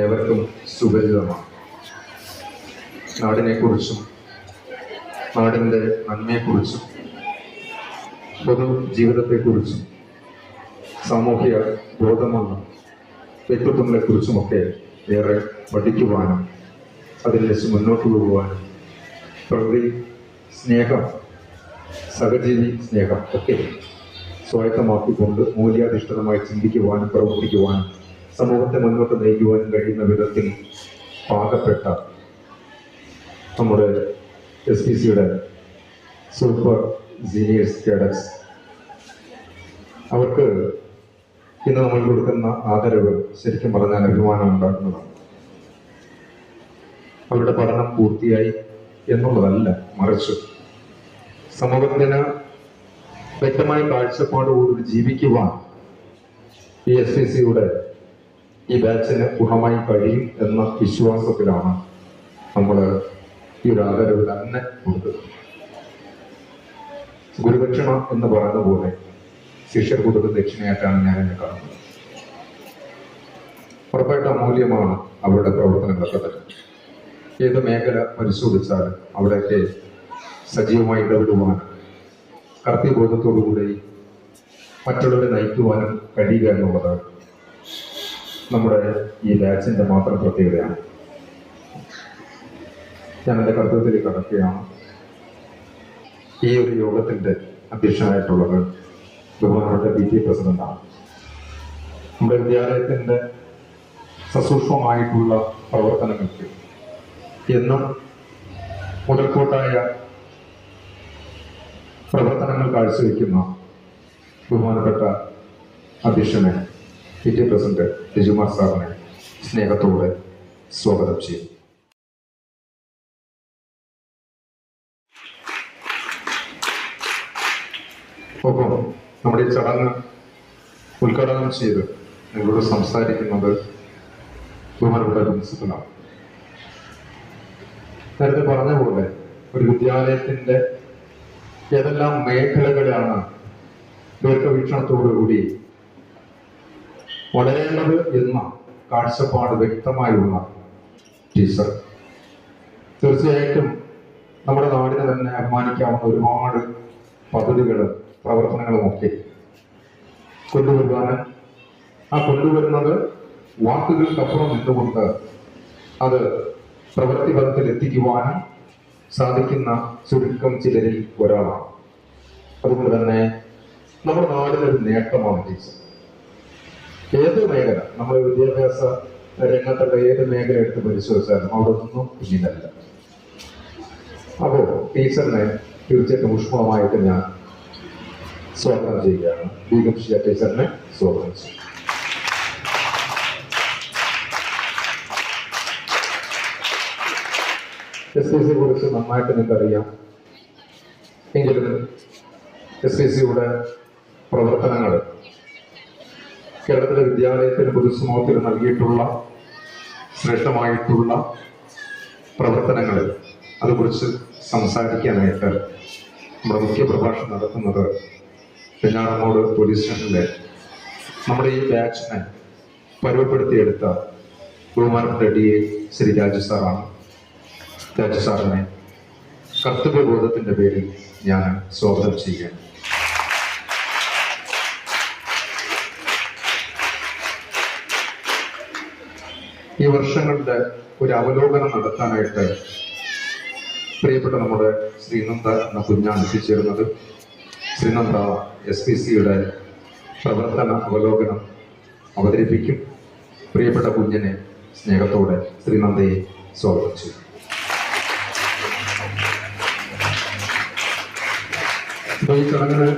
ഏവർക്കും സുപരിചിതമാണ്. നാടിനെക്കുറിച്ചും നാടിൻ്റെ നന്മയെക്കുറിച്ചും പൊതു ജീവിതത്തെക്കുറിച്ചും സാമൂഹിക ബോധമുള്ള വ്യക്തിത്വങ്ങളെക്കുറിച്ചുമൊക്കെ ഏറെ പഠിക്കുവാനും അതിൽ വെച്ച് മുന്നോട്ട് പോകുവാനും പ്രകൃതി സ്നേഹം, സഹജീവി സ്നേഹം ഒക്കെ സ്വായത്തമാക്കിക്കൊണ്ട് മൂല്യാധിഷ്ഠിതമായി ചിന്തിക്കുവാനും പ്രവർത്തിക്കുവാനും സമൂഹത്തെ മുന്നോട്ട് നയിക്കുവാനും കഴിയുന്ന വിധത്തിൽ പാകപ്പെട്ട നമ്മുടെ SPCയുടെ സൂപ്പർ സീനിയേഴ്സ് കേഡറ്റ്സ്, അവർക്ക് ഇന്ന് നമ്മൾ കൊടുക്കുന്ന ആദരവ് ശരിക്കും പറഞ്ഞാൽ അഭിമാനം ഉണ്ടാക്കുന്നതാണ്. അവരുടെ പഠനം പൂർത്തിയായി എന്നുള്ളതല്ല, മറിച്ച് സമൂഹത്തിന് വ്യക്തമായ കാഴ്ചപ്പാടോടുകൂടി ജീവിക്കുവാൻ ഈ SPCയുടെ ഈ ബാച്ചിന് പൂർണ്ണമായി കഴിയും എന്ന വിശ്വാസത്തിലാണ് നമ്മൾ ഈ ഒരു ആദരവ് തന്നെ കൊടുത്തത്. ഗുരുദക്ഷിണ എന്ന് പറയുന്ന പോലെ ശിഷ്യർ കൊടുത്ത ദക്ഷിണയായിട്ടാണ് ഞാൻ എന്നെ കാണുന്നത്. ഉറപ്പായിട്ട് അമൂല്യമാണ് അവരുടെ പ്രവർത്തനങ്ങളൊക്കെ തന്നെ. ഏത് മേഖല പരിശോധിച്ചാലും അവിടെയൊക്കെ സജീവമായി ഇടപെടുവാനും കർത്തവ്യബോധത്തോടുകൂടി മറ്റുള്ളവരെ നയിക്കുവാനും കഴിയുക എന്നുള്ളത് നമ്മുടെ ഈ ബാച്ചിൻ്റെ മാത്രം പ്രത്യേകതയാണ്. ഞാൻ എൻ്റെ കർത്തവ്യത്തിലേക്ക് കടക്കുകയാണ്. ഈ ഒരു യോഗത്തിൻ്റെ അധ്യക്ഷനായിട്ടുള്ളത് ബഹുമാനപ്പെട്ട PT പ്രസിഡന്റാണ്. നമ്മുടെ വിദ്യാലയത്തിൻ്റെ സസൂക്ഷ്മമായിട്ടുള്ള പ്രവർത്തനങ്ങൾക്ക് എന്നും മുതൽക്കൂട്ടായ പ്രവർത്തനങ്ങൾ കാഴ്ചവെക്കുന്ന ബഹുമാനപ്പെട്ട അധ്യക്ഷനെ PT പ്രസിഡന്റ് ലിജുമാർ സാറിനെ സ്നേഹത്തോടെ സ്വാഗതം ചെയ്യും. ഒപ്പം നമ്മുടെ ഈ ചടങ്ങ് ഉദ്ഘാടനം ചെയ്ത് നിങ്ങളോട് സംസാരിക്കുന്നത് ബഹുമാനപ്പെട്ട പ്രിൻസിപ്പലാണ്. നേരത്തെ പറഞ്ഞ പോലെ ഒരു വിദ്യാലയത്തിൻ്റെ ഏതെല്ലാം മേഖലകളാണ് ദീർഘവീക്ഷണത്തോടുകൂടി വളരേണ്ടത് എന്ന കാഴ്ചപ്പാട് വ്യക്തമായുള്ള ടീച്ചർ. തീർച്ചയായിട്ടും നമ്മുടെ നാടിനെ തന്നെ അഭിമാനിക്കാവുന്ന ഒരുപാട് പദ്ധതികളും പ്രവർത്തനങ്ങളുമൊക്കെ കൊണ്ടുവരുവാനും ആ കൊണ്ടുവരുന്നത് വാക്കുകൾക്കപ്പുറം നിന്നുകൊണ്ട് അത് പ്രവൃത്തി പദത്തിൽ എത്തിക്കുവാനും സാധിക്കുന്ന ചുരുക്കം ചിലരിൽ ഒരാളാണ്. അതുകൊണ്ട് തന്നെ നമ്മുടെ നാടിനൊരു നേട്ടമാണ് ടീച്ചർ. ഏത് മേഖല, നമ്മുടെ വിദ്യാഭ്യാസ രംഗത്തുള്ള ഏത് മേഖല എടുത്ത് പരിശോധിച്ചാലും അവിടെ ഒന്നും പിന്നിലല്ല. അപ്പോൾ ടീച്ചറിനെ തീർച്ചയായിട്ടും ഊഷ്മളമായിട്ട് ഞാൻ സ്വാഗതം ചെയ്യുകയാണ്. ബീഗം ഷിയ ടീച്ചറിനെ സ്വാഗതം ചെയ്യും. SPCയെ കുറിച്ച് നന്നായിട്ട് നിങ്ങൾക്കറിയാം. എങ്കിലും SPCയുടെ പ്രവർത്തനങ്ങൾ കേരളത്തിലെ വിദ്യാലയത്തിന് പൊതുസമൂഹത്തിന് നൽകിയിട്ടുള്ള ശ്രേഷ്ഠമായിട്ടുള്ള പ്രവർത്തനങ്ങൾ അതുകുറിച്ച് സംസാരിക്കാനായിട്ട് നമ്മുടെ മുഖ്യ പ്രഭാഷണം നടത്തുന്നത് പെഞ്ഞാറമ്മൂട് പോലീസ് സ്റ്റേഷനിലെ നമ്മുടെ ഈ ബാച്ചിനെ പരുവപ്പെടുത്തിയെടുത്ത ബഹുമാനപ്പെട്ട DA ശ്രീ രാജു സാറാണ്. രാജു സാറിനെ കർത്തവ്യബോധത്തിൻ്റെ പേരിൽ ഞാൻ സ്വാഗതം ചെയ്യുകയാണ്. ഈ വർഷങ്ങളുടെ ഒരു അവലോകനം നടത്താനായിട്ട് പ്രിയപ്പെട്ട നമ്മുടെ ശ്രീനന്ദ എന്ന കുഞ്ഞാണ് എത്തിച്ചേരുന്നത്. ശ്രീനന്ദ SPCയുടെ പ്രവർത്തന അവലോകനം അവതരിപ്പിക്കും. പ്രിയപ്പെട്ട കുഞ്ഞിനെ സ്നേഹത്തോടെ ശ്രീനന്ദയെ സ്വാഗതം ചെയ്യും. ഈ ചടങ്ങിന്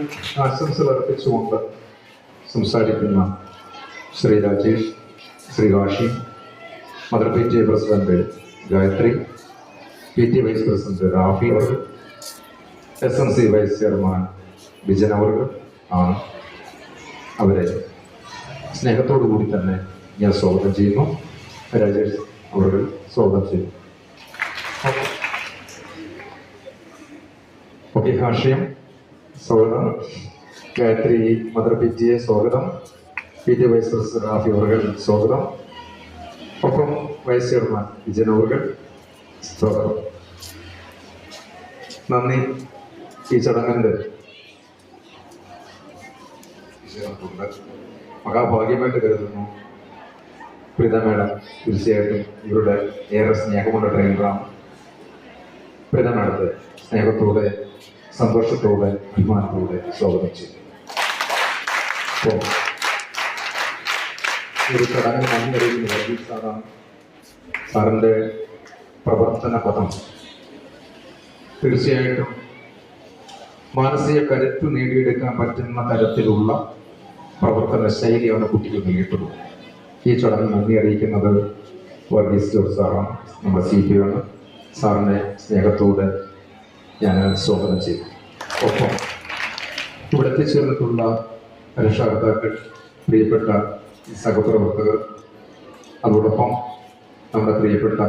ആശംസകൾ അർപ്പിച്ചുകൊണ്ട് സംസാരിക്കുന്ന Shri Rajesh, Shri Kashi, mother PTA president Gayathri, PT vice president Rafi അവർ, SMC വൈസ് ചെയർമാൻ വിജയൻ അവർ ആണ്. അവരെ സ്നേഹത്തോടു കൂടി തന്നെ ഞാൻ സ്വാഗതം ചെയ്യുന്നു. രാജേഷ് അവർ സ്വാഗതം ചെയ്യുന്നു. ഓക്കെ, ഹാഷ്യം സ്വാഗതം. ഗായത്രി മദർ PTA സ്വാഗതം. PT വൈസ് പ്രസിഡന്റ് റാഫി അവർ സ്വാഗതം. ഒപ്പം വൈസ് ചെയർമാൻ വിജയനവർകൾ സ്തോത്രം. നന്ദി. ഈ ചടങ്ങിൻ്റെ മഹാഭാഗ്യമായിട്ട് കരുതുന്നു. പ്രീത മേഡം തീർച്ചയായിട്ടും ഇവരുടെ ഏറെ സ്നേഹമുള്ള ട്രെയിനറാണ്. പ്രീത മേഡത്തെ സ്നേഹത്തോടെ, സന്തോഷത്തോടെ, അഭിമാനത്തോടെ സ്വാഗതം ചെയ്തു. അപ്പോൾ ഒരു ചടങ്ങിന് നന്ദി അറിയിക്കുന്ന വർഗീസ് സാറാണ്. സാറിൻ്റെ പ്രവർത്തന പദം തീർച്ചയായിട്ടും മാനസിക കരുത്ത് നേടിയെടുക്കാൻ പറ്റുന്ന തരത്തിലുള്ള പ്രവർത്തന ശൈലിയാണ് കുട്ടികൾ നേരിട്ടുള്ളത്. ഈ ചടങ്ങ് നന്ദി അറിയിക്കുന്നത് വർഗീസ് ജോർജ് സാറാണ്, നമ്മുടെ CP ആണ്. സാറിനെ സ്നേഹത്തോടെ ഞാൻ സ്വാഗതം ചെയ്തു. ഒപ്പം ഇവിടെ എത്തിച്ചേർന്നിട്ടുള്ള രക്ഷാകർത്താക്കൾ, പ്രിയപ്പെട്ട സഹപ്രവർത്തകർ, അതോടൊപ്പം നമ്മുടെ പ്രിയപ്പെട്ട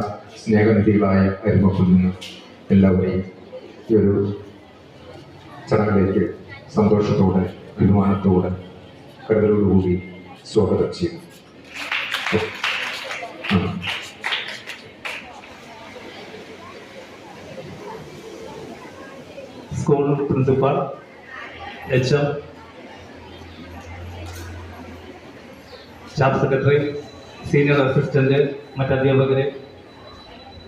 സ്നേഹനിധികളായ അരിമപ്പിൽ നിന്ന് എല്ലാവരെയും ഈ ഒരു ചടങ്ങിലേക്ക് സന്തോഷത്തോടെ, അഭിമാനത്തോടെ, കരുതലോടുകൂടി സ്വാഗതം ചെയ്യും. School principal, HM, staff secretary, senior assistant, മറ്റധ്യാപകരെ,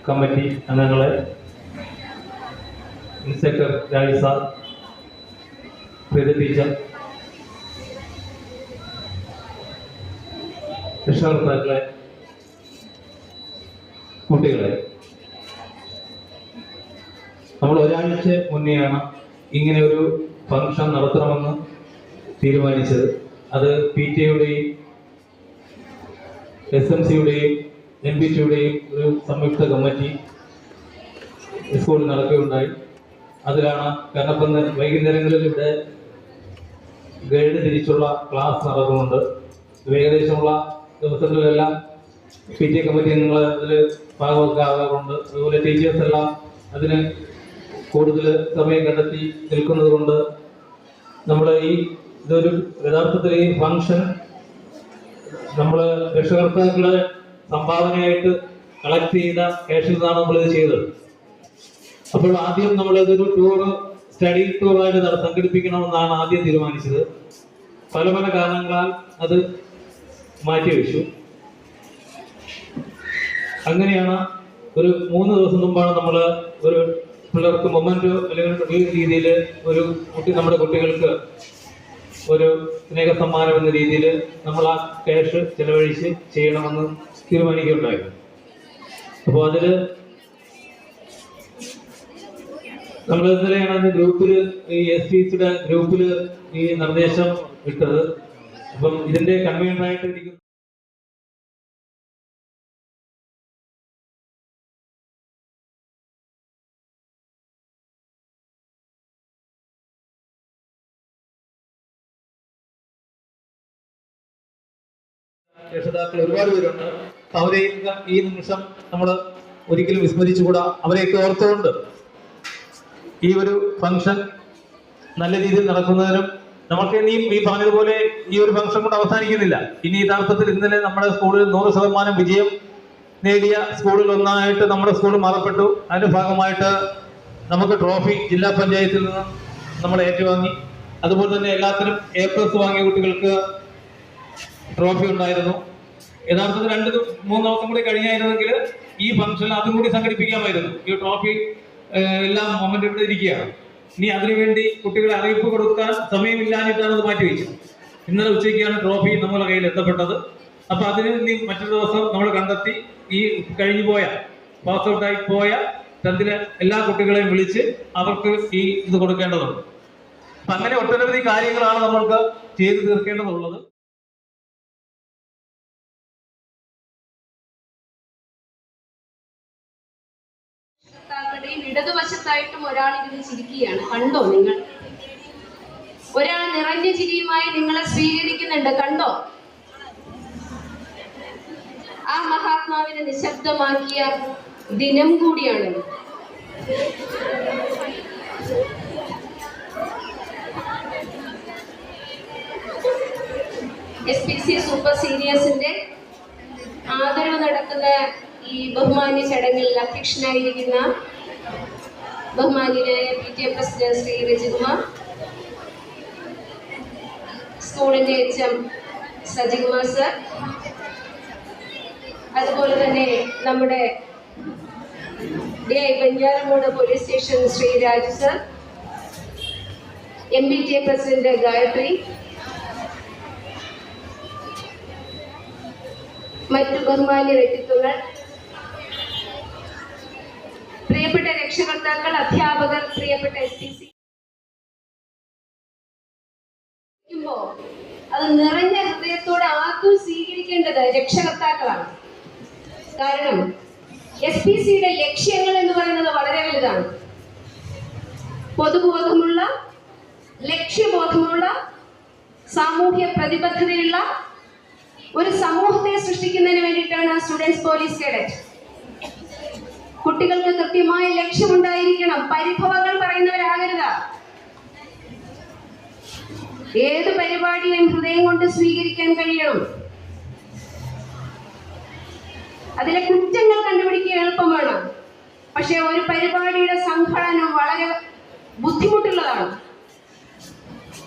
കമ്മിറ്റി അംഗങ്ങളെ, inspector Raj sir, Preetha teacher, രക്ഷാകർത്താക്കളെ, കുട്ടികളെ, നമ്മൾ ഒരാഴ്ച മുന്നെയാണ് ഇങ്ങനെ ഒരു ഫംഗ്ഷൻ നടത്തണമെന്ന് തീരുമാനിച്ചത്. അത് PTA-യുടെയും SMC-യുടെയും MPT-യുടെയും ഒരു സംയുക്ത കമ്മിറ്റി സ്കൂളിൽ നടക്കുകയുണ്ടായി. അതിലാണ് കാരണം വൈകുന്നേരങ്ങളിൽ ഇവിടെ ഗൈഡ് തിരിച്ചുള്ള ക്ലാസ് നടക്കുന്നുണ്ട്. ഏകദേശമുള്ള ദിവസങ്ങളിലെല്ലാം PTA കമ്മിറ്റി അംഗങ്ങൾ അതിൽ ഭാഗമൊക്കെ ആകാറുണ്ട്. അതുപോലെ ടീച്ചേഴ്സ് എല്ലാം അതിന് കൂടുതൽ സമയം കണ്ടെത്തി നിൽക്കുന്നത് കൊണ്ട് നമ്മൾ ഇതൊരു യഥാർത്ഥത്തിൽ ഈ ഫംഗ്ഷൻ നമ്മൾ രക്ഷകർത്താക്കളെ സംഭാവനയായിട്ട് കളക്ട് ചെയ്ത ക്യാഷിൽ നിന്നാണ് നമ്മളിത് ചെയ്തത്. അപ്പോൾ ആദ്യം നമ്മളിതൊരു സ്റ്റഡി ടൂറായിട്ട് സംഘടിപ്പിക്കണമെന്നാണ് ആദ്യം തീരുമാനിച്ചത്. പല പല കാരണങ്ങളാൽ അത് മാറ്റിവെച്ചു. അങ്ങനെയാണ് ഒരു 3 ദിവസം മുമ്പാണ് നമ്മൾ ഒരു പിള്ളേർക്ക് മൊമെന്റോ അല്ലെങ്കിൽ ഈ രീതിയിൽ ഒരു നമ്മുടെ കുട്ടികൾക്ക് ഒരു സ്നേഹ സമ്മാനം എന്ന രീതിയിൽ നമ്മൾ ആ ക്യാഷ് ചെലവഴിച്ച് ചെയ്യണമെന്ന് തീരുമാനിക്കുകയുണ്ടായിരുന്നു. അപ്പോൾ അതിൽ നമ്മൾ ഇന്നലെയാണ് അതിന്റെ ഗ്രൂപ്പിൽ, ഈ SPCയുടെ ഗ്രൂപ്പിൽ ഈ നിർദ്ദേശം ഇട്ടത്. അപ്പം ഇതിന്റെ കൺവീനറായിട്ട് ഇരിക്കുന്ന രക്ഷിതാക്കൾ ഒരുപാട് പേരുണ്ട്. അവരെയൊക്കെ ഈ നിമിഷം നമ്മൾ ഒരിക്കലും വിസ്മരിച്ചുകൂടാ. അവരെയൊക്കെ ഓർത്തുകൊണ്ട് ഈ ഒരു ഫംഗ്ഷൻ നല്ല രീതിയിൽ നടക്കുന്നതിനും നമുക്ക് ഇനിയും ഈ പറഞ്ഞതുപോലെ ഈ ഒരു ഫംഗ്ഷൻ കൊണ്ട് അവസാനിക്കുന്നില്ല. ഇനി യഥാർത്ഥത്തിൽ ഇന്നലെ നമ്മുടെ സ്കൂളിൽ 100% വിജയം നേടിയ സ്കൂളിൽ ഒന്നായിട്ട് നമ്മുടെ സ്കൂൾ മാറപ്പെട്ടു. അതിന്റെ ഭാഗമായിട്ട് നമുക്ക് ട്രോഫി ജില്ലാ പഞ്ചായത്തിൽ നിന്ന് നമ്മൾ ഏറ്റുവാങ്ങി. അതുപോലെ തന്നെ എല്ലാത്തിനും A+ വാങ്ങിയ കുട്ടികൾക്ക് ട്രോഫി ഉണ്ടായിരുന്നു. യഥാർത്ഥത്തിൽ 2-3 ദിവസം കൂടി കഴിഞ്ഞായിരുന്നെങ്കിൽ ഈ ഫംഗ്ഷൻ അതും കൂടി സംഘടിപ്പിക്കാമായിരുന്നു. ഈ ട്രോഫി എല്ലാം മൊമെന്റ് ഇവിടെ ഇരിക്കുകയാണ്. ഇനി അതിനുവേണ്ടി കുട്ടികളെ അറിയിപ്പ് കൊടുക്കാൻ സമയമില്ലാഞ്ഞിട്ടാണ് അത് മാറ്റിവെച്ചത്. ഇന്നലെ ഉച്ചയ്ക്കാണ് ട്രോഫി നമ്മുടെ കയ്യിൽ എത്തപ്പെട്ടത്. അപ്പൊ അതിന് ഇനി മറ്റൊരു ദിവസം നമ്മൾ കണ്ടെത്തി ഈ കഴിഞ്ഞു പോയ പാസ് ഔട്ടായി പോയ 10th എല്ലാ കുട്ടികളെയും വിളിച്ച് അവർക്ക് ഈ ഇത് കൊടുക്കേണ്ടതുണ്ട്. അപ്പൊ അങ്ങനെ ഒട്ടനവധി കാര്യങ്ങളാണ് നമ്മൾക്ക് ചെയ്തു തീർക്കേണ്ടതുള്ളത്. ഇടതുവശത്തായിട്ടും ഒരാൾ ഇരുന്ന് ചിരിക്കുകയാണ്. കണ്ടോ നിങ്ങൾ? ഒരാൾ നിറഞ്ഞ ചിരിയുമായി നിങ്ങളെ സ്വീകരിക്കുന്നുണ്ട്. കണ്ടോ? ആ മഹാത്മാവിനെ നിശബ്ദമാക്കിയ ദിനം കൂടിയാണ്. SPC സൂപ്പർ സീനിയേഴ്സിന്റെ ആദരവ് നടക്കുന്ന ഈ ബഹുമാന്യ ചടങ്ങിൽ അധ്യക്ഷനായിരിക്കുന്ന ബഹുമാന്യനായ PTA പ്രസിഡന്റ് ശ്രീ രജികുമാർ, സ്കൂളിന്റെ HM സജികുമാർ സർ, അതുപോലെ തന്നെ നമ്മുടെ Venjaramoodu police station Shri Raju sir, MBTA president Gayathri, മറ്റു ബഹുമാന്യ വ്യക്തിത്വങ്ങൾ, പ്രിയപ്പെട്ട രക്ഷകർത്താക്കൾ, അധ്യാപകർ, പ്രിയപ്പെട്ട SPC, അത് നിറഞ്ഞ ഹൃദയത്തോടെ ആദ്യം സ്വീകരിക്കേണ്ടത് രക്ഷകർത്താക്കളാണ്. കാരണം SPCയുടെ ലക്ഷ്യങ്ങൾ എന്ന് പറയുന്നത് വളരെ വലുതാണ്. പൊതുബോധമുള്ള, ലക്ഷ്യബോധമുള്ള, സാമൂഹ്യ പ്രതിബദ്ധതയുള്ള ഒരു സമൂഹത്തെ സൃഷ്ടിക്കുന്നതിന് വേണ്ടിയിട്ടാണ് സ്റ്റുഡൻസ് പോലീസ് കേഡറ്റ്. കുട്ടികൾക്ക് കൃത്യമായ ലക്ഷ്യമുണ്ടായിരിക്കണം. പരിഭവങ്ങൾ പറയുന്നവരാകരുത്. ഏത് പരിപാടിയും ഹൃദയം കൊണ്ട് സ്വീകരിക്കാൻ കഴിയണം. അതിലെ കുറ്റങ്ങൾ കണ്ടുപിടിക്കുക എളുപ്പമാണ്, പക്ഷെ ഒരു പരിപാടിയുടെ സംഘടനം വളരെ ബുദ്ധിമുട്ടുള്ളതാണ്.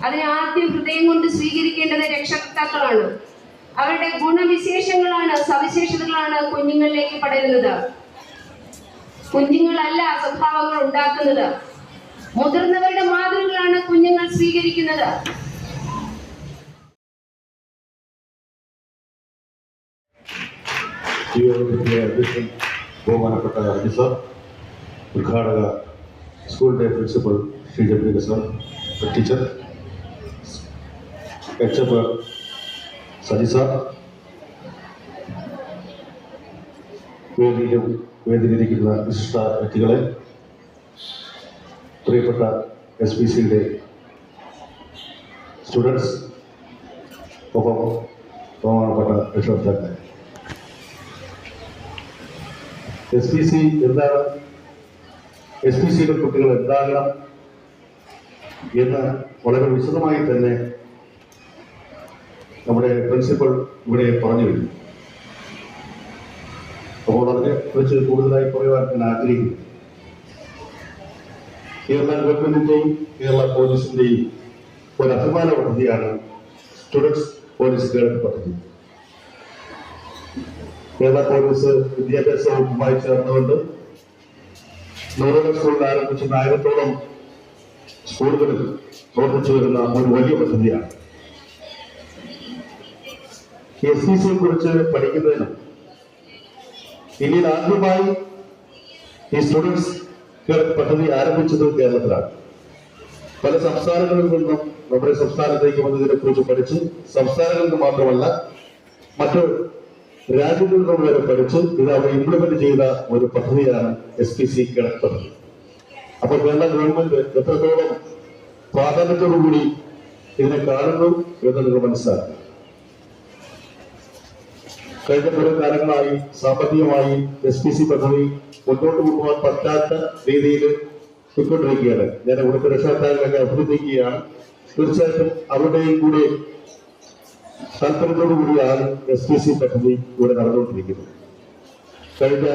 അതിനെ ആദ്യം ഹൃദയം കൊണ്ട് സ്വീകരിക്കേണ്ടത് രക്ഷകർത്താക്കളാണ്. അവരുടെ ഗുണവിശേഷങ്ങളാണ്, സവിശേഷതകളാണ് കുഞ്ഞുങ്ങളിലേക്ക് പടരുന്നത്. കുഞ്ഞുങ്ങളല്ല സ്വഭാവങ്ങൾ ഉണ്ടാക്കുന്നത്. മുതിർന്നവരുടെ മാതൃകകളാണ് കുഞ്ഞുങ്ങൾ സ്വീകരിക്കുന്നത്. അധ്യക്ഷൻ ബഹുമാനപ്പെട്ട അജി സാർ, ഉദ്ഘാടക സ്കൂളിന്റെ പ്രിൻസിപ്പൽ ശ്രീ ജബ്രിക sir, teacher, HM Saji sir, വേദിയിലിരിക്കുന്ന വിശിഷ്ട വ്യക്തികളെ, പ്രിയപ്പെട്ട SPCയുടെ സ്റ്റുഡൻസ്, ഒപ്പം ബഹുമാനപ്പെട്ട രക്ഷകർത്താക്കളെ. SPC എന്താണ്, SPCയുടെ കുട്ടികൾ എന്താകണം എന്ന് വളരെ വിശദമായി തന്നെ നമ്മുടെ പ്രിൻസിപ്പൽ ഇവിടെ പറഞ്ഞു കഴിഞ്ഞു. അപ്പോൾ അതിനെ കുറിച്ച് കൂടുതലായി പറയുവാൻ ഞാൻ ആഗ്രഹിക്കുന്നു. കേരള ഗവൺമെന്റിന്റെയും കേരള പോലീസിന്റെയും ഒരു അഭിമാന പദ്ധതിയാണ് സ്റ്റുഡൻസ് പോലീസ് കേഡറ്റ് പദ്ധതി. കേരള പോലീസ് വിദ്യാഭ്യാസ വകുപ്പുമായി ചേർന്നുകൊണ്ട് 100 സ്കൂളിൽ ആരംഭിച്ച 1000-ഓളം സ്കൂളുകളിൽ പ്രവർത്തിച്ചു വരുന്ന ഒരു വലിയ പദ്ധതിയാണ്. SPCയെ കുറിച്ച് പഠിക്കുന്നതിനും ഇന്ത്യയിൽ ആദ്യമായി ഈ സ്റ്റുഡൻസ് കേഡറ്റ് പദ്ധതി ആരംഭിച്ചത് കേരളത്തിലാണ്. പല സംസ്ഥാനങ്ങളിൽ നിന്നും നമ്മുടെ സംസ്ഥാനത്തേക്ക് വന്നതിനെ കുറിച്ച് പഠിച്ച്, സംസ്ഥാനങ്ങളിൽ നിന്ന് മാത്രമല്ല മറ്റു രാജ്യങ്ങളിൽ നിന്ന് വരെ പഠിച്ച് ഇത് അവിടെ ഇംപ്ലിമെന്റ് ചെയ്ത ഒരു പദ്ധതിയാണ് SPC കേഡറ്റ് പദ്ധതി. അപ്പോൾ കേരള ഗവൺമെന്റ് എത്രത്തോളം പ്രാധാന്യത്തോടുകൂടി ഇതിനെ കാണുന്നു എന്ന് നിങ്ങൾ മനസ്സിലാക്കുക. കഴിഞ്ഞ കുറെ കാലങ്ങളായി സാമ്പത്തികമായി SPC പദ്ധതി മുന്നോട്ട് കൊണ്ടുപോകാൻ പറ്റാത്ത രീതിയിൽ പോയിക്കൊണ്ടിരിക്കുകയാണ്. ഞാൻ ഇവിടുത്തെ രക്ഷകർത്താക്കളെ അഭ്യർത്ഥിക്കുകയാണ്, തീർച്ചയായിട്ടും അവരുടെയും കൂടി താല്പര്യത്തോടു കൂടിയാണ് SPC പദ്ധതി ഇവിടെ നടന്നുകൊണ്ടിരിക്കുന്നത്. കഴിഞ്ഞ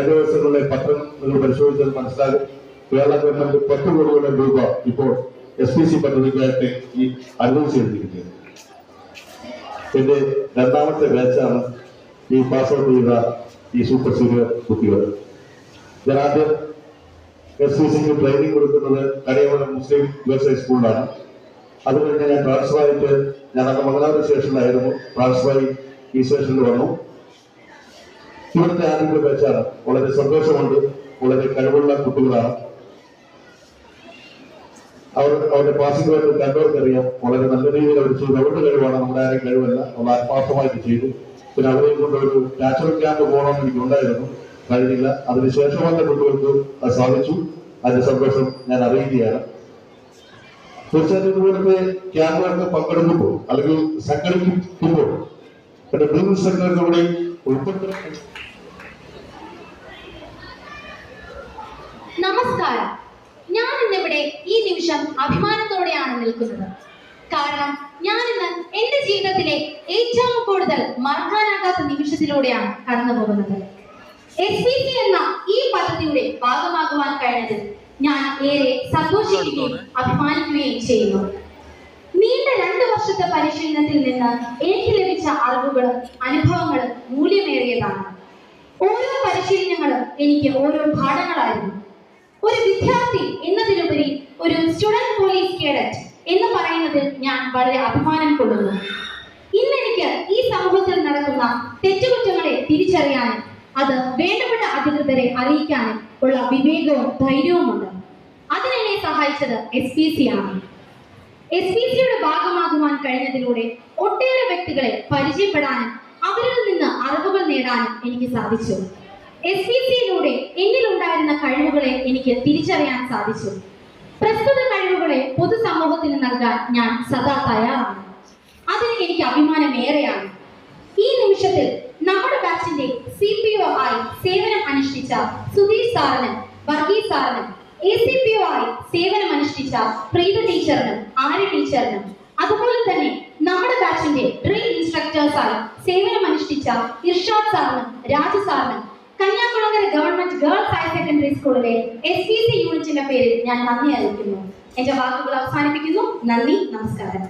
ദിവസങ്ങളിലെ പത്രം നിങ്ങൾ പരിശോധിച്ചാൽ മനസ്സിലാകും. കേരള ഗവൺമെന്റ് 10 കോടിയോളം രൂപ ഇപ്പോൾ SPC പദ്ധതിക്കായിട്ട് ഈ അനുവദിച്ചിരിക്കുന്നത്. എന്റെ രണ്ടാമത്തെ ബാച്ചാണ് ഈ പാസ് ഔട്ട് ചെയ്ത ഈ സൂപ്പർ സീനിയർ കുട്ടികൾ. ഞാൻ ആദ്യം SPCക്ക് ട്രെയിനിങ് കൊടുക്കുന്നത് കടയവളം മുസ്ലിം ഗേൾസ് ഹൈസ്കൂളിലാണ്. അത് കഴിഞ്ഞ് ഞാൻ ട്രാൻസ്ഫർ ആയിട്ട് ഞാൻ അന്ന് മംഗലാപുരം സ്റ്റേഷനിലായിരുന്നു. ട്രാൻസ്ഫറായി ഈ സ്റ്റേഷനിൽ വന്നു. ഇവിടുത്തെ ആദ്യത്തെ ബാച്ചാണ്. വളരെ സന്തോഷമുണ്ട്. വളരെ കഴിവുള്ള കുട്ടികളാണ്. അവരുടെ പാസിംഗ് ആയിട്ട് കണ്ടവർക്കറിയാം. വളരെ നല്ല രീതിയിൽ അവർ ചെയ്തു. അവരുടെ കഴിവാണ്, നമ്മുടെ ആരെയും കഴിവല്ല. അവർ ആത്മാർത്ഥമായിട്ട് ചെയ്തു. പിന്നെ അവരെയും കൊണ്ട് ഒരു നാച്ചുറൽ ക്യാമ്പ് പോകണമെന്ന് എനിക്കുണ്ടായിരുന്നു, കഴിഞ്ഞില്ല. അതിനുശേഷം വന്ന കുട്ടികൾക്ക് അത് സാധിച്ചു. അതിന്റെ സന്തോഷം ഞാൻ അറിയുകയാണ്. തീർച്ചയായിട്ടും ഇതുപോലത്തെ ക്യാമ്പുകൾക്ക് പങ്കെടുക്കുമ്പോൾ അല്ലെങ്കിൽ സംഘടിപ്പിക്കുമ്പോൾ എന്റെ ബ്ലൂ സെക്ടറിന്റെ കൂടി ഉൾപ്പെടുത്തണം. നമസ്കാരം. ഞാൻ ഇന്നിവിടെ ഈ നിമിഷം അഭിമാനത്തോടെയാണ് നിൽക്കുന്നത്. കാരണം ഞാൻ ഇന്ന് എന്റെ ജീവിതത്തിലെ ഏറ്റവും കൂടുതൽ മറക്കാനാകാത്ത നിമിഷം നിമിഷത്തിലൂടെയാണ് കടന്നു പോകുന്നത്. SPC എന്ന ഈ പദ്ധതിയുടെ ഭാഗമാകുവാൻ കഴിഞ്ഞതിൽ ഞാൻ ഏറെ സന്തോഷിക്കുകയും അഭിമാനിക്കുകയും ചെയ്യുന്നു. നീണ്ട 2 വർഷത്തെ പരിശീലനത്തിൽ നിന്ന് എനിക്ക് ലഭിച്ച അറിവുകളും അനുഭവങ്ങളും മൂല്യമേറിയതാണ്. ഓരോ പരിശീലനങ്ങളും എനിക്ക് ഓരോ പാഠങ്ങളായിരുന്നു. ഒരു വിദ്യാർത്ഥി എന്നതിലുപരി ഒരു സ്റ്റുഡന്റ് പോലീസ് കേഡറ്റ് എന്ന് പറയുന്നതിൽ ഞാൻ വളരെ അഭിമാനം കൊള്ളുന്നു. ഇന്ന് എനിക്ക് ഈ സമൂഹത്തിൽ നടക്കുന്ന തെറ്റുകുറ്റങ്ങളെ തിരിച്ചറിയാനും അത് വേണ്ടപ്പെട്ട അധികൃതരെ അറിയിക്കാനും ഉള്ള വിവേകവും ധൈര്യവുമുണ്ട്. അതിനെന്നെ സഹായിച്ചത് SPC ആണ്. SPCയുടെ ഭാഗമാകുവാൻ കഴിഞ്ഞതിലൂടെ ഒട്ടേറെ വ്യക്തികളെ പരിചയപ്പെടാനും അവരിൽ നിന്ന് അറിവുകൾ നേടാനും എനിക്ക് സാധിച്ചു. SPCയിലൂടെ എന്നിലുണ്ടായിരുന്ന കഴിവുകളെ എനിക്ക് തിരിച്ചറിയാൻ സാധിച്ചു. പ്രസ്തുത കഴിവുകളെ പൊതുസമൂഹത്തിന് നൽകാൻ ഞാൻ സദാ തയ്യാറാണ്. അതിന് എനിക്ക് അഭിമാനമേറെയാണ്. ഈ നിമിഷത്തിൽ നമ്മുടെ ബാച്ചിന്റെ CPO ആയി സേവനം അനുഷ്ഠിച്ച സുധീർ സാറിനും വർഗീസ് സാറിനും, ACPO ആയി സേവനം അനുഷ്ഠിച്ച പ്രീത ടീച്ചറിനും ആര്യ ടീച്ചറിനും, അതുപോലെ തന്നെ നമ്മുടെ ബാച്ചിന്റെ ഡ്രിൽ ഇൻസ്ട്രക്ടേഴ്സായി സേവനം അനുഷ്ഠിച്ച ഇർഷാദ് സാറിനും രാജു സാറിനും, Kanyakulangara government girls higher secondary സ്കൂളിലെ SPC യൂണിറ്റിന്റെ പേരിൽ ഞാൻ നന്ദി അറിയിക്കുന്നു. എന്റെ വാക്കുകൾ അവസാനിപ്പിക്കുന്നു. നന്ദി, നമസ്കാരം.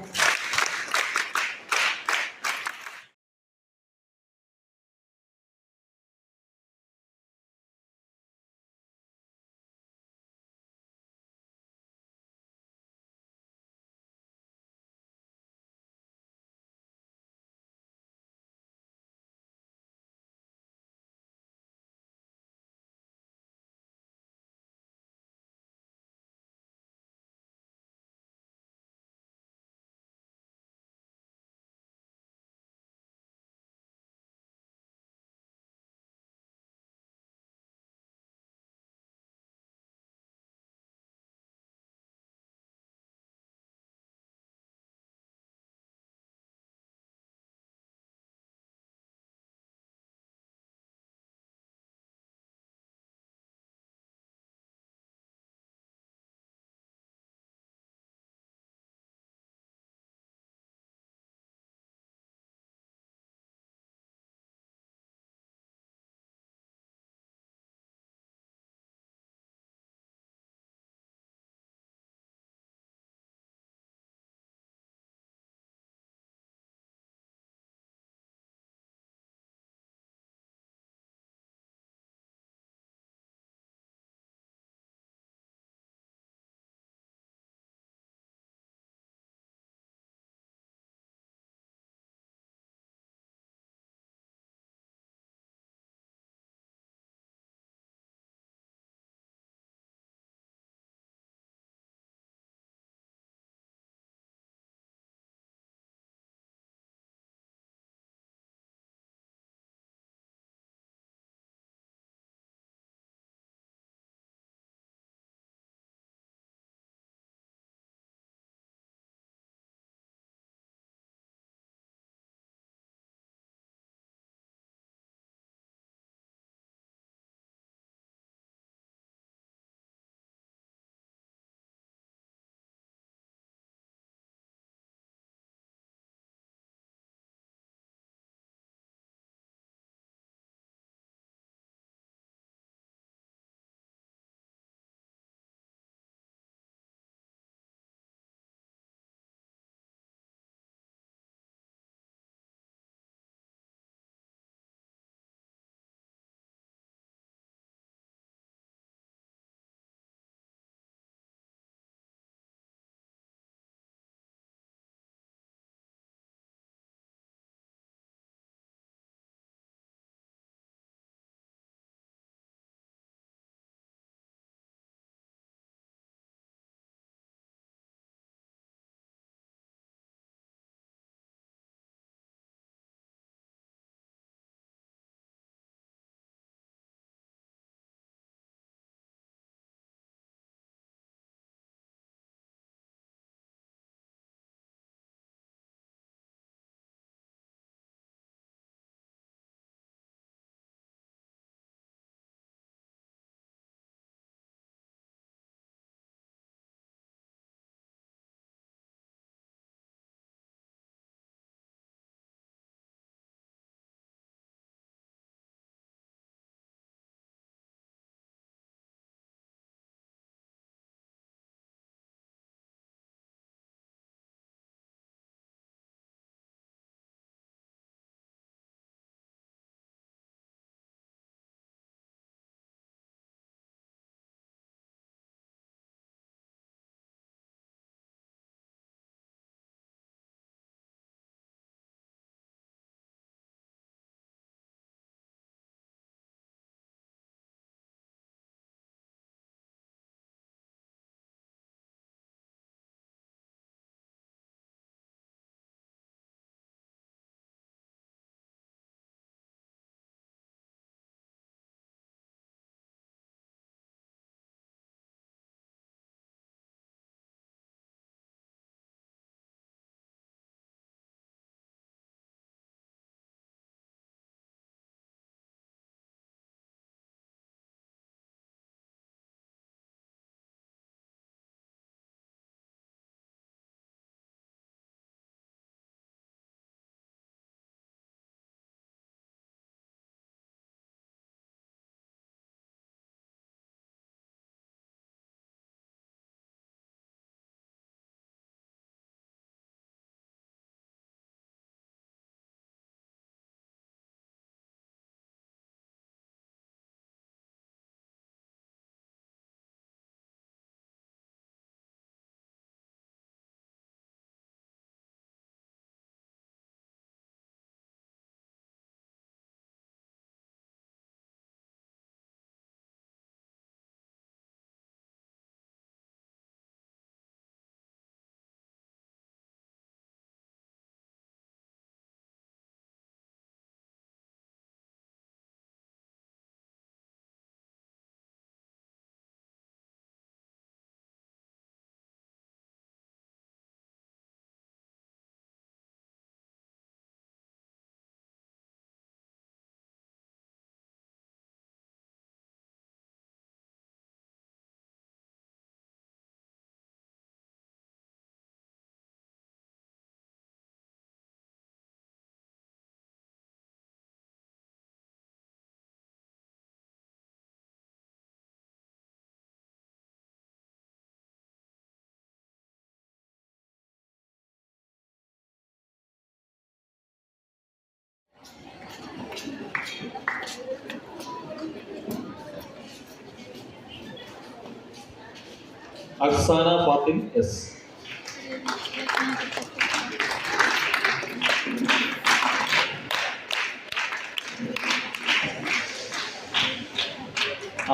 Afsana Fathin S.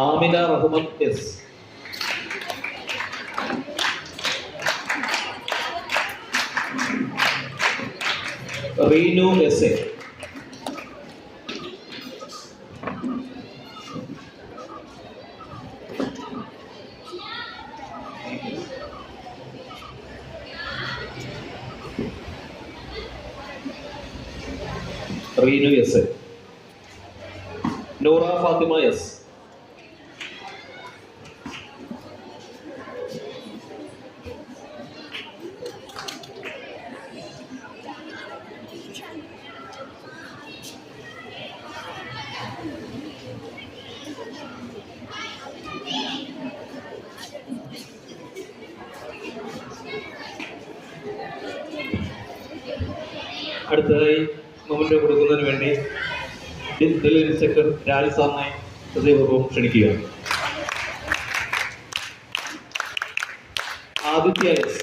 Amina Rahman S. Reenu S A. Reenu S A. Noora Fathima S. അടുത്തതായി മൊമെന്റ് കൊടുക്കുന്നതിന് വേണ്ടി ഡെലിവറി ഇൻസ്പെക്ടർ രാജ് സാറിനെ ഹൃദയപൂർവ്വം ക്ഷണിക്കുകയാണ്. Aditya S.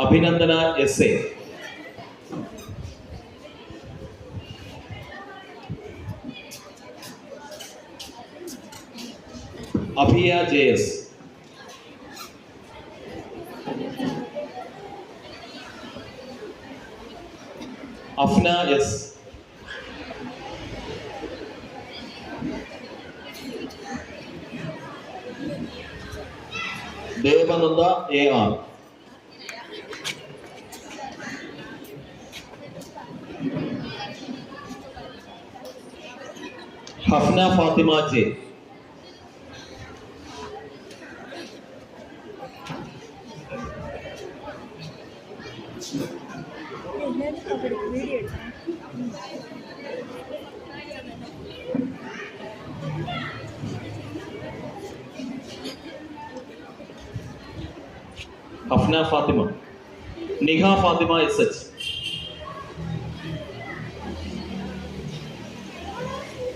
Abhinandana S A. Abhiya J S. Afna S. Devananda A R. Hafna Fathima J. Hafna Fathima. Niha Fathima S H.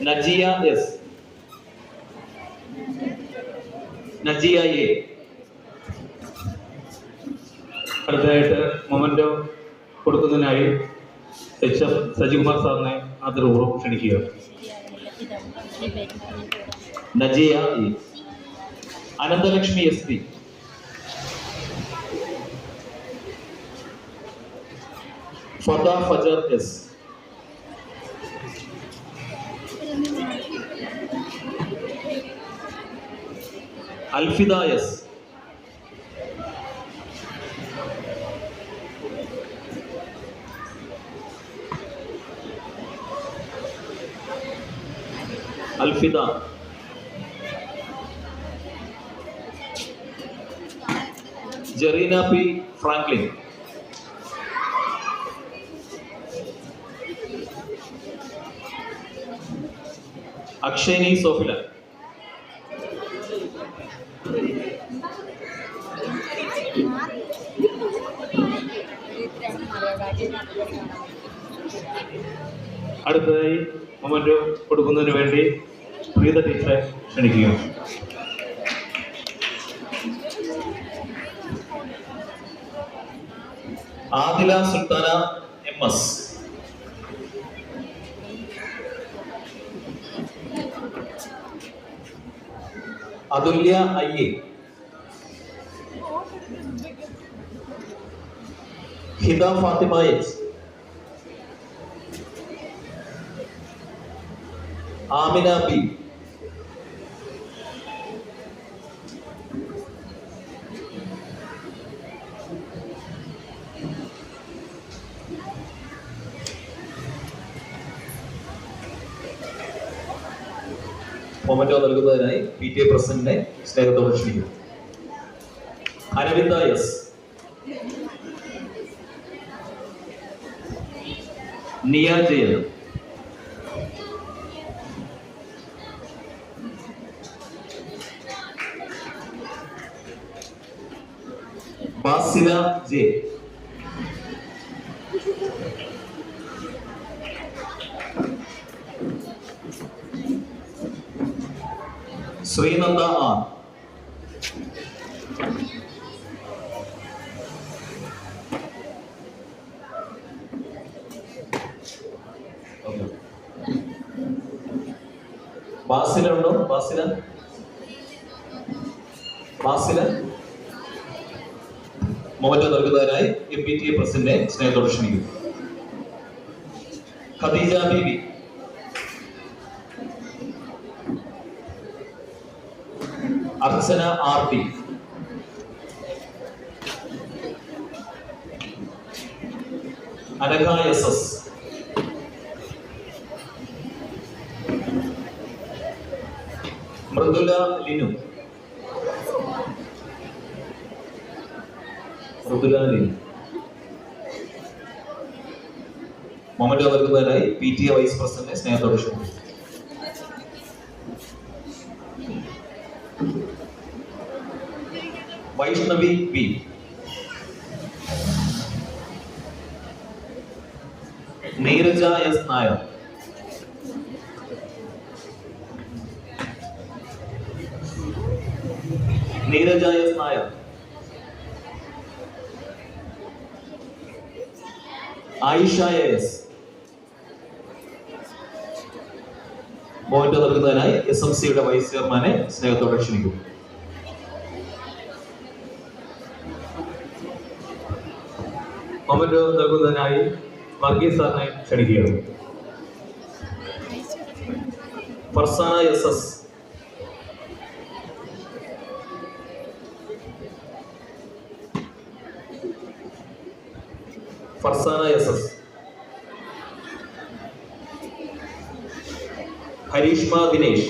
Najiya S. Najiya A. അടുത്തതായിട്ട് മൊമെന്റോ കൊടുക്കുന്നതിനായി എച്ച് എഫ് സജികുമാർ സാറിനെ ആദരപൂർവ്വം ക്ഷണിക്കുക. Najiya A. Ananthalakshmi S P. ഫത ഫജർ S. Alfida S. Alfida. Jereena P Franklin. Akshayani Sofila. അടുത്തതായി മൊമെന്റ് കൊടുക്കുന്നതിന് വേണ്ടി പ്രീത ടീച്ചറെ ക്ഷണിക്കുക. Adila Sultana M S. Athulya I A. Hida Fathima H. Amina B. Memento നൽകുന്നതിനായി പി ടി എ പ്രസിഡന്റിനെ സ്നേഹത്തോടെ ക്ഷണിക്കുന്നു. Aravinda S. Niya Jayan. Basila J. Sreenanda R. ബാസിലുണ്ടോ? ബാസില മൊമെന്റ് നൽകുന്നതിനായി MPTA പ്രസിഡന്റിനെ സ്നേഹത്തോടെ ക്ഷണിക്കുന്നു. Khadeeja Beevi. Archana RT. Anagha SS. Mridula Linu. Moment നൽകുന്നതിനായി PTA വൈസ് പ്രസിഡന്റിനെ സ്നേഹത്തോടെ ക്ഷണിക്കുന്നു. Vaishnavi B. Neeraja S. Nair. Ayisha AS. Memento നൽകുന്നതിനായി SMCയുടെ വൈസ് ചെയർമാനെ സ്നേഹത്തോടെ ക്ഷണിക്കുന്നു. മൊമെന്റ് നൽകുന്നതിനായി വർഗീസ് സാറിനെ ക്ഷണിക്കുകയാണ്. Farsana SS. Harishma Dinesh.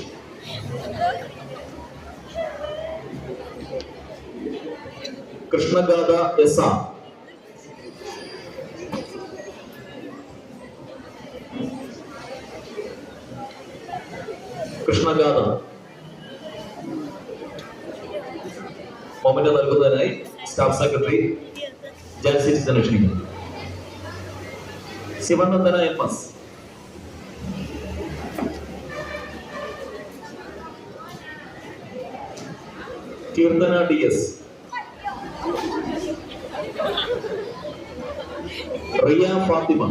Krishnagatha SA. Moment നൽകുന്നതിനായി സ്റ്റാഫ് സെക്രട്ടറി ജാൻസി ടീച്ചറിനെ ക്ഷണിക്കുന്നു. Sivanandana MS. Keerthana DS. Riya Fathima.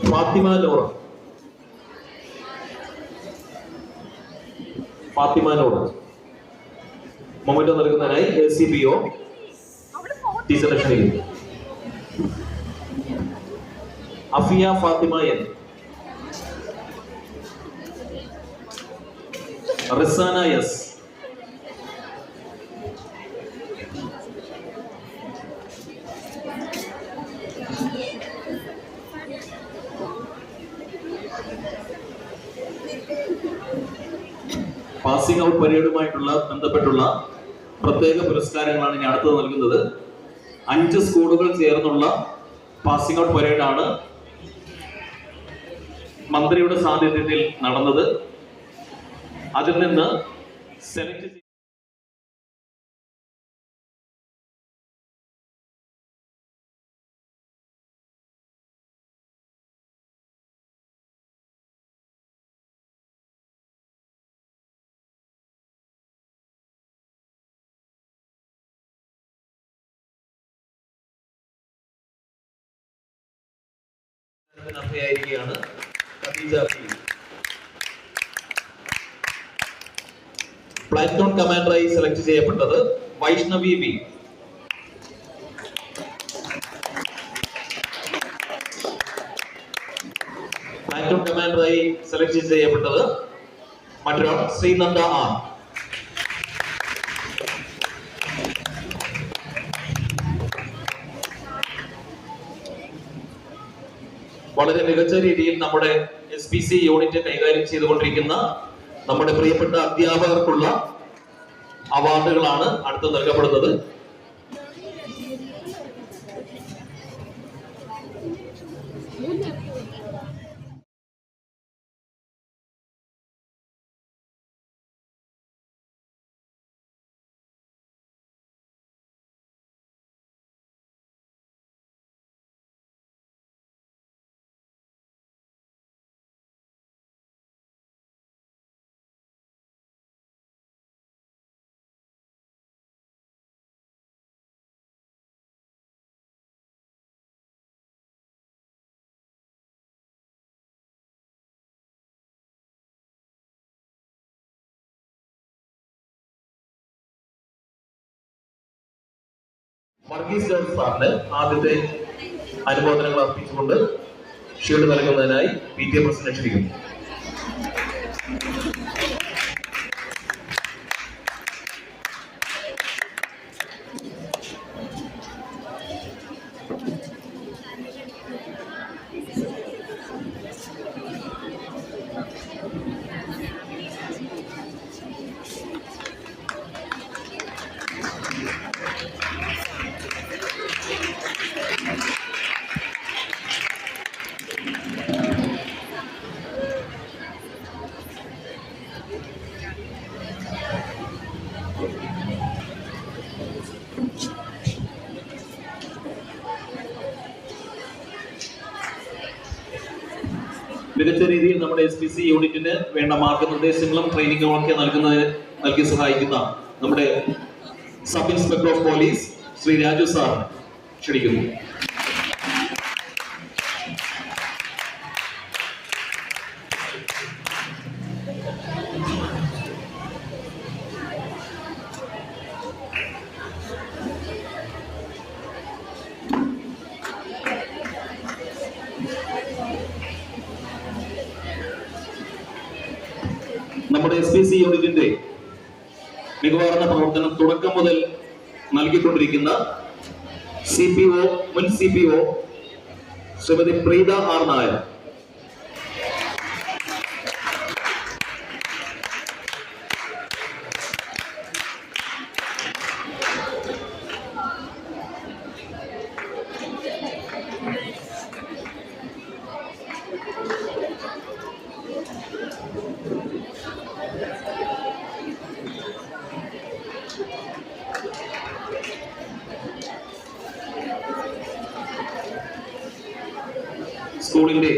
Fathima Laura. Moment നൽകുന്നതിനായി CPO ടീച്ചറെ ക്ഷണിക്കുന്നു. Afiya Fathima N. Risana S. Passing out പരേഡുമായിട്ടുള്ള ബന്ധപ്പെട്ടുള്ള പ്രത്യേക പുരസ്കാരങ്ങളാണ് ഇനി അടുത്തത് നൽകുന്നത്. 5 സ്കൂളുകൾ ചേർന്നുള്ള പാസിംഗ് ഔട്ട് പരേഡാണ് മന്ത്രിയുടെ സാന്നിധ്യത്തിൽ നടന്നത്. അതിൽ നിന്ന് സെലക്ട് ായിരിക്കുകയാണ് ഖദീജ B. പ്ലാറ്റൂൺ കമാൻഡറായി സെലക്ട് ചെയ്യപ്പെട്ടത് വൈഷ്ണവി B. പ്ലാറ്റൂൺ കമാൻഡറായി സെലക്ട് ചെയ്യപ്പെട്ടത് മറ്റൊരാൾ ശ്രീനന്ദ R. വളരെ മികച്ച രീതിയിൽ നമ്മുടെ SPC യൂണിറ്റ് കൈകാര്യം ചെയ്തുകൊണ്ടിരിക്കുന്ന നമ്മുടെ പ്രിയപ്പെട്ട അധ്യാപകർക്കുള്ള അവാർഡുകളാണ് അടുത്ത് നൽകപ്പെടുന്നത്. വർഗീസ് ജോർജ് സാറിന് ആദ്യത്തെ അനുമോദനങ്ങൾ അർപ്പിച്ചുകൊണ്ട് ഷീൽഡ് നൽകുന്നതിനായി PTA പ്രസിഡന്റ് ക്ഷണിക്കുന്നു. മികച്ച രീതിയിൽ നമ്മുടെ SPC യൂണിറ്റിന് വേണ്ട മാർഗനിർദ്ദേശങ്ങളും ട്രെയിനിങ്ങും ഒക്കെ നൽകി സഹായിക്കുന്ന നമ്മുടെ sub inspector of police Shri Raju sir ക്ഷണിക്കുന്നു. നമ്മുടെ SPC യൂണിറ്റിന്റെ മികവാർന്ന പ്രവർത്തനം തുടക്കം മുതൽ നൽകിക്കൊണ്ടിരിക്കുന്ന മുൻ CPO ശ്രീമതി പ്രീത ആർ നായർ, സ്കൂളിന്റെ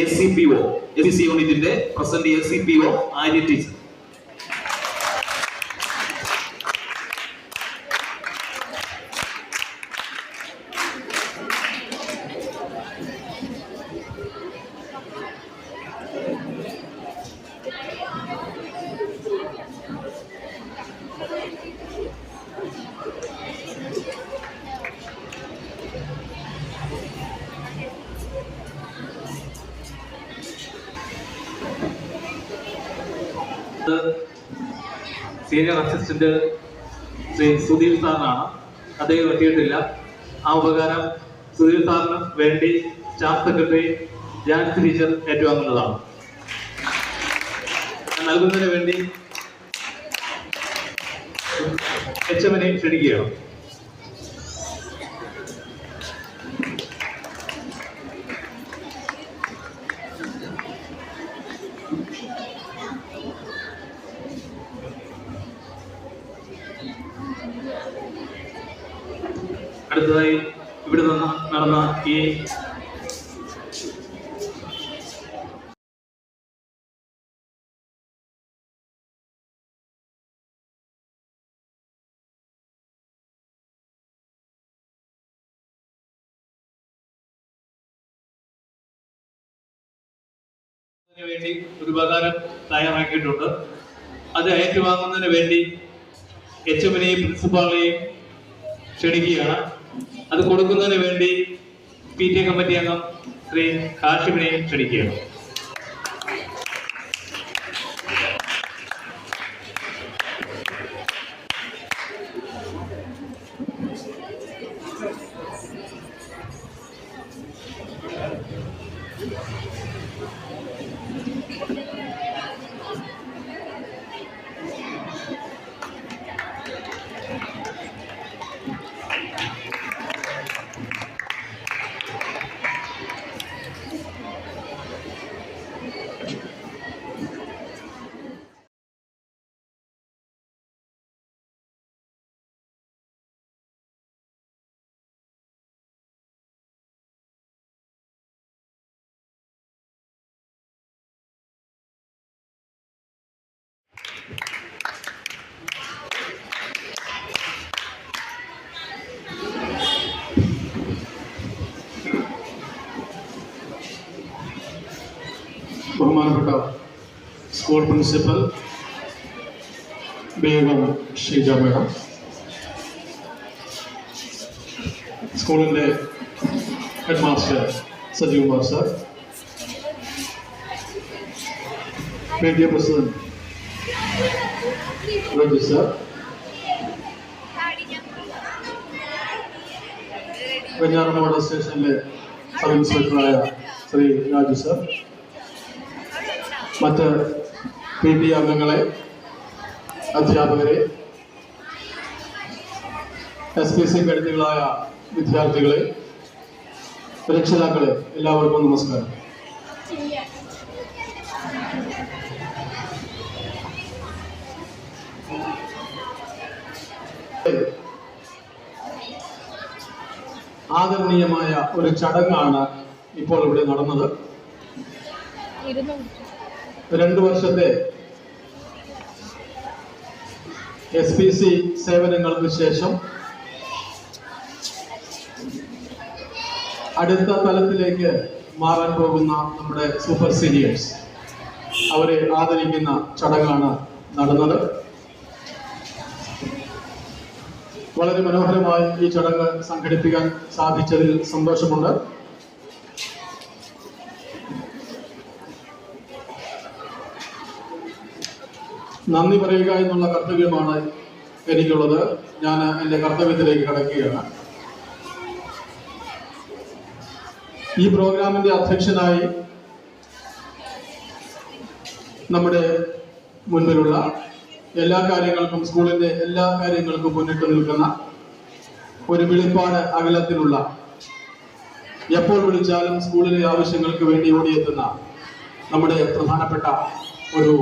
ACPO SPC യൂണിറ്റിന്റെ present ACPO Arya teacher, senior assistant Shri Sudheer സാറിനാണ്. അദ്ദേഹം എത്തിയിട്ടില്ല. ആ ഉപകാരം സുധീർ സാറിന് വേണ്ടി സ്റ്റാഫ് സെക്രട്ടറി ജാൻസി ടീച്ചർ ഏറ്റുവാങ്ങുന്നതാണ്. നൽകുന്നതിന് വേണ്ടി HM ക്ഷണിക്കുകയാണ്. അടുത്തതായി ഇവിടെ നിന്ന് നടന്ന ഈ വേണ്ടി ഒരു ഉപകാരം തയ്യാറാക്കിയിട്ടുണ്ട്. അത് ഏറ്റുവാങ്ങുന്നതിന് വേണ്ടി HM പ്രിൻസിപ്പാളിനെയും ക്ഷണിക്കുകയാണ്. അത് കൊടുക്കുന്നതിന് വേണ്ടി PTA കമ്മിറ്റി അംഗം ശ്രീ ഹാഷിമിനെയും ക്ഷണിക്കുകയാണ്. ബഹുമാനപ്പെട്ട school principal Begum Sheeja madam, സ്കൂളിൻ്റെ head master Sajeev Kumar sir, PTA president Reji sir, Venjaramoodu സ്റ്റേഷനിലെ സബ് ഇൻസ്പെക്ടറായ ശ്രീ രാജു സാർ, മറ്റ് PTA അംഗങ്ങളെ, അധ്യാപകരെ, SPC കേഡറ്റുകളായ വിദ്യാർത്ഥികളെ, രക്ഷിതാക്കളെ, എല്ലാവർക്കും നമസ്കാരം. ആദരണീയമായ ഒരു ചടങ്ങാണ് ഇപ്പോൾ ഇവിടെ നടന്നത്. 2 വർഷത്തെ SPC സേവനങ്ങൾക്ക് ശേഷം അടുത്ത തലത്തിലേക്ക് മാറാൻ പോകുന്ന നമ്മുടെ സൂപ്പർ സീനിയേഴ്സ് അവരെ ആദരിക്കുന്ന ചടങ്ങാണ് നടന്നത്. വളരെ മനോഹരമായി ഈ ചടങ്ങ് സംഘടിപ്പിക്കാൻ സാധിച്ചതിൽ സന്തോഷമുണ്ട്. നന്ദി പറയുക എന്നുള്ള കർത്തവ്യമാണ് എനിക്കുള്ളത്. ഞാൻ എൻ്റെ കർത്തവ്യത്തിലേക്ക് കടക്കുകയാണ്. ഈ പ്രോഗ്രാമിന്റെ അധ്യക്ഷനായി നമ്മുടെ മുൻപിലുള്ള എല്ലാ കാര്യങ്ങൾക്കും, സ്കൂളിന്റെ എല്ലാ കാര്യങ്ങൾക്കും മുന്നിട്ട് നിൽക്കുന്ന, ഒരു വെളിപ്പാട് അകലത്തിലുള്ള, എപ്പോൾ വിളിച്ചാലും സ്കൂളിലെ ആവശ്യങ്ങൾക്ക് വേണ്ടി ഓടിയെത്തുന്ന നമ്മുടെ പ്രധാനപ്പെട്ട ഒരു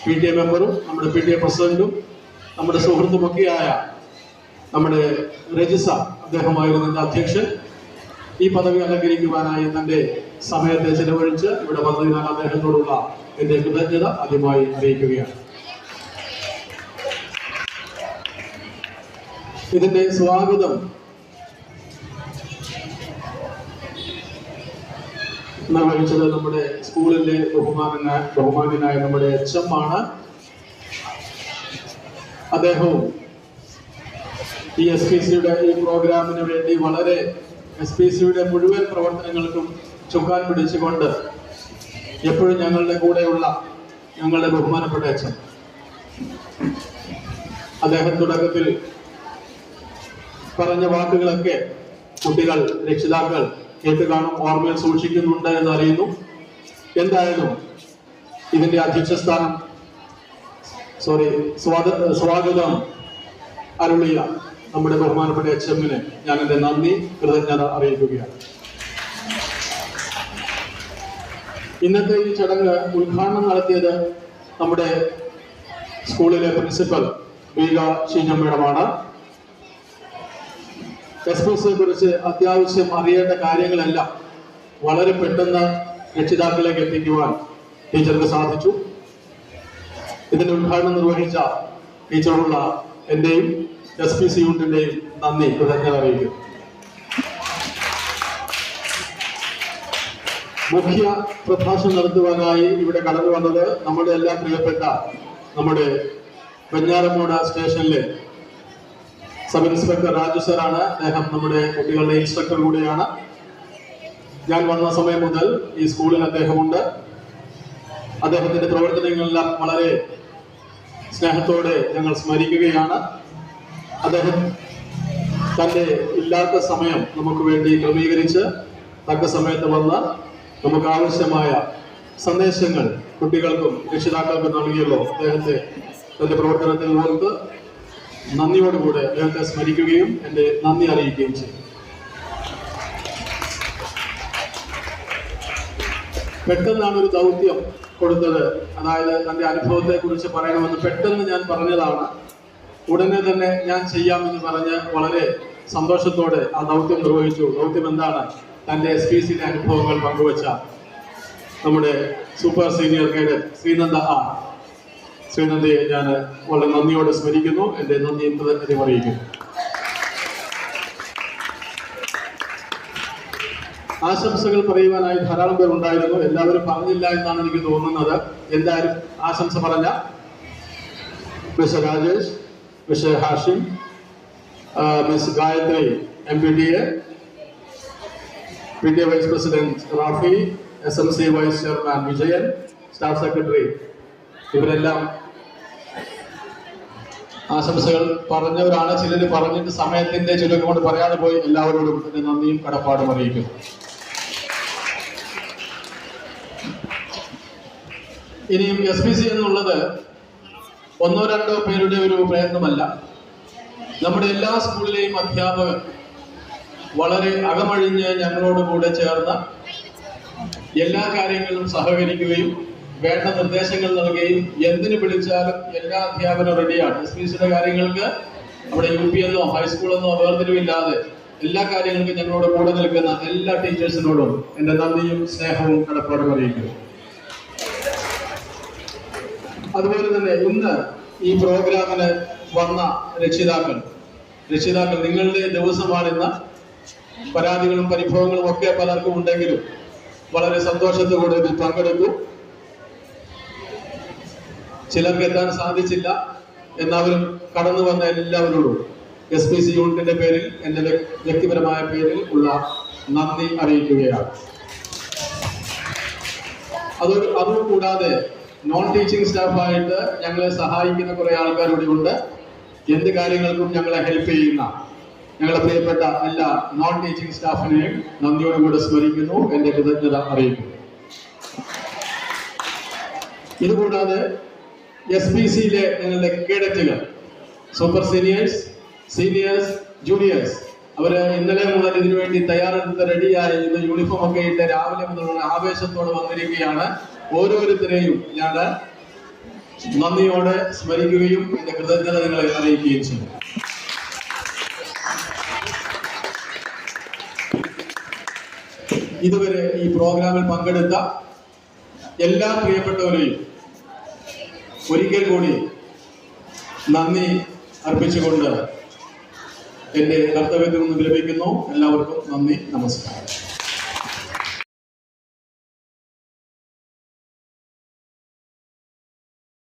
PTA മെമ്പറും നമ്മുടെ PTA പ്രസിഡന്റും നമ്മുടെ സുഹൃത്തുമൊക്കെയായ നമ്മുടെ രജിസ, അദ്ദേഹമായിരുന്നു എൻ്റെ അധ്യക്ഷൻ. ഈ പദവി അലങ്കരിക്കുവാനായി തന്റെ സമയത്തെ ചെലവഴിച്ച് ഇവിടെ വന്നതിനാൽ അദ്ദേഹത്തോടുള്ള എന്റെ കൃതജ്ഞത ആദ്യമായി അറിയിക്കുകയാണ്. ഇതിന്റെ സ്വാഗതം നിർവഹിച്ചത് നമ്മുടെ സ്കൂളിന്റെ ബഹുമാന്യനായ നമ്മുടെ HM ആണ്. അദ്ദേഹവും ഈ SPCയുടെ ഈ പ്രോഗ്രാമിന് വേണ്ടി വളരെ SPCയുടെ മുഴുവൻ പ്രവർത്തനങ്ങൾക്കും ചുക്കാൻ പിടിച്ചുകൊണ്ട് എപ്പോഴും ഞങ്ങളുടെ കൂടെയുള്ള ഞങ്ങളുടെ ബഹുമാനപ്പെട്ട HM, അദ്ദേഹം തുടക്കത്തിൽ പറഞ്ഞ വാക്കുകളൊക്കെ കുട്ടികൾ, രക്ഷിതാക്കൾ കേട്ട് കാണും, ഓർമ്മയിൽ സൂക്ഷിക്കുന്നുണ്ട് എന്ന് അറിയുന്നു. എന്തായാലും ഇതിന്റെ അധ്യക്ഷസ്ഥാനം സ്വാഗതം അരുളിയ നമ്മുടെ ബഹുമാനപ്പെട്ട HMന് ഞാൻ എൻ്റെ നന്ദി, കൃതജ്ഞത അറിയിക്കുകയാണ്. ഇന്നത്തെ ഈ ചടങ്ങ് ഉദ്ഘാടനം നടത്തിയത് നമ്മുടെ സ്കൂളിലെ പ്രിൻസിപ്പൽ ബീഗ ഷീജ മേഡമാണ്. SPCയെ കുറിച്ച് അത്യാവശ്യം അറിയേണ്ട കാര്യങ്ങളെല്ലാം വളരെ പെട്ടെന്ന് രക്ഷിതാക്കളിലേക്ക് എത്തിക്കുവാൻ ടീച്ചർക്ക് സാധിച്ചു. ഇതിന്റെ ഉദ്ഘാടനം നിർവഹിച്ച ടീച്ചറുള്ള എന്റെയും SPC യൂണിറ്റിന്റെയും നന്ദി, കൃതജ്ഞത അറിയിക്കുന്നു. മുഖ്യ പ്രഭാഷണം നടത്തുവാനായി ഇവിടെ കടന്നു വന്നത് നമ്മുടെ എല്ലാം പ്രിയപ്പെട്ട നമ്മുടെ വെഞ്ഞാറമൂട് സ്റ്റേഷനിലെ സബ് ഇൻസ്പെക്ടർ രാജു സാറാണ്. അദ്ദേഹം നമ്മുടെ കുട്ടികളുടെ ഇൻസ്ട്രക്ടർ കൂടിയാണ്. ഞാൻ വന്ന സമയം മുതൽ ഈ സ്കൂളിൽ അദ്ദേഹമുണ്ട്. അദ്ദേഹത്തിന്റെ പ്രവർത്തനങ്ങളെല്ലാം വളരെ സ്നേഹത്തോടെ ഞങ്ങൾ സ്മരിക്കുകയാണ്. അദ്ദേഹം തന്റെ ഇല്ലാത്ത സമയം നമുക്ക് വേണ്ടി ക്രമീകരിച്ച് തക്ക സമയത്ത് വന്ന് നമുക്ക് ആവശ്യമായ സന്ദേശങ്ങൾ കുട്ടികൾക്കും രക്ഷിതാക്കൾക്കും നൽകിയല്ലോ. അദ്ദേഹത്തെ തന്റെ പ്രവർത്തനത്തിൽ ഓർത്ത് നന്ദിയോടുകൂടെ അദ്ദേഹത്തെ സ്മരിക്കുകയും എൻ്റെ നന്ദി അറിയിക്കുകയും ചെയ്യും. പെട്ടെന്നാണ് ഒരു ദൗത്യം കൊടുത്തത്. അതായത് തന്റെ അനുഭവത്തെ കുറിച്ച് പറയണമെന്ന് പെട്ടെന്ന് ഞാൻ പറഞ്ഞതാണ്. ഉടനെ തന്നെ ഞാൻ ചെയ്യാമെന്ന് പറഞ്ഞ് വളരെ സന്തോഷത്തോടെ ആ ദൗത്യം നിർവഹിച്ചു. ദൗത്യം എന്താണ്? തന്റെ SPCയുടെ അനുഭവങ്ങൾ പങ്കുവച്ച നമ്മുടെ സൂപ്പർ സീനിയർ കേഡറ്റ് ശ്രീനന്ദയെ ഞാൻ വളരെ നന്ദിയോടെ സ്മരിക്കുന്നു. എൻ്റെ നന്ദി കൃതജ്ഞത അറിയിക്കുന്നു. ആശംസകൾ പറയുവാനായി ധാരാളം പേർ ഉണ്ടായിരുന്നു. എല്ലാവരും പറഞ്ഞില്ല എന്നാണ് എനിക്ക് തോന്നുന്നത്. എന്തായാലും ആശംസ പറഞ്ഞ mister Rajesh, mister Hashim, miss Gayathri MPTA, PTA Vice President Rafi, SMC Vice Chairman Vijayan, Staff Secretary, ഇവരെല്ലാം ആശംസകൾ പറഞ്ഞവരാണ്. ചിലർ പറഞ്ഞിട്ട് സമയത്തിന്റെ ചുരുക്കം കൊണ്ട് പറയാതെ പോയി. എല്ലാവരോടും എന്റെ നന്ദിയും കടപ്പാടും അറിയിക്കുന്നു. ഇനിയും SPC എന്നുള്ളത് ഒന്നോ രണ്ടോ പേരുടെ ഒരു പ്രയത്നമല്ല. നമ്മുടെ എല്ലാ സ്കൂളിലെയും അധ്യാപകർ വളരെ അകമഴിഞ്ഞ് ഞങ്ങളോട് കൂടെ ചേർന്ന് എല്ലാ കാര്യങ്ങളിലും സഹകരിക്കുകയും വേണ്ട നിർദ്ദേശങ്ങൾ നൽകുകയും എന്തിനു വിളിച്ചാലും എല്ലാ അധ്യാപകരും റെഡിയാണ്. SPCയുടെ കാര്യങ്ങൾക്ക് അവിടെ UP എന്നോ ഹൈസ്കൂളെന്നോ വേർതിരിവില്ലാതെ എല്ലാ കാര്യങ്ങൾക്കും ഞങ്ങളോട് കൂടെ നിൽക്കുന്ന എല്ലാ ടീച്ചേഴ്സിനോടും എന്റെ നന്ദിയും സ്നേഹവും കടപ്പാടും അറിയിക്കുന്നു. അതുപോലെ തന്നെ ഇന്ന് ഈ പ്രോഗ്രാമിന് വന്ന രക്ഷിതാക്കൾ നിങ്ങളുടെ ദിവസമാണിന്ന്. പരാതികളും പരിഭവങ്ങളും ഒക്കെ പലർക്കും ഉണ്ടെങ്കിലും വളരെ സന്തോഷത്തോടെ ഇതിൽ പങ്കെടുത്തു. ചിലർക്ക് എത്താൻ സാധിച്ചില്ല. എന്നാലും കടന്നു വന്ന എല്ലാവരോടും SPC യൂണിറ്റിന്റെ പേരിൽ എന്റെ വ്യക്തിപരമായ പേരിൽ ഉള്ള നന്ദി അറിയിക്കുകയാണ്. അതുകൂടാതെ നോൺ ടീച്ചിങ് സ്റ്റാഫായിട്ട് ഞങ്ങളെ സഹായിക്കുന്ന കുറെ ആൾക്കാരുടെ ഉണ്ട്. എന്ത് കാര്യങ്ങൾക്കും ഞങ്ങളെ ഹെൽപ്പ് ചെയ്യുന്ന ഞങ്ങളുടെ പ്രിയപ്പെട്ട എല്ലാ നോൺ ടീച്ചിങ് സ്റ്റാഫിനെയും നന്ദിയോടുകൂടെ സ്മരിക്കുന്നു, എന്റെ കൃതജ്ഞത അറിയിക്കുന്നു. ഇതുകൂടാതെ SPCയിലെ ഞങ്ങളുടെ കേഡറ്റുകൾ, സൂപ്പർ സീനിയേഴ്സ്, സീനിയേഴ്സ്, ജൂനിയേഴ്സ്, അവര് ഇന്നലെ മുതൽ ഇതിനു വേണ്ടി തയ്യാറെടുത്ത് റെഡിയായി ഇന്ന് യൂണിഫോം ഒക്കെ ഇട്ട് രാവിലെ മുതലുള്ള ആവേശത്തോടെ വന്നിരിക്കുകയാണ്. ഓരോരുത്തരെയും ഞാൻ നന്ദിയോടെ സ്മരിക്കുകയും എന്റെ കൃതജ്ഞത നിങ്ങളെ അറിയിക്കുകയും ചെയ്യും. ഇതുവരെ ഈ പ്രോഗ്രാമിൽ പങ്കെടുത്ത എല്ലാ പ്രിയപ്പെട്ടവരെയും ഒരിക്കൽ കൂടി നന്ദി അർപ്പിച്ചുകൊണ്ട് എന്റെ കർത്തവ്യത്തിൽ നിന്ന് വിരമിക്കുന്നു. എല്ലാവർക്കും നന്ദി, നമസ്കാരം.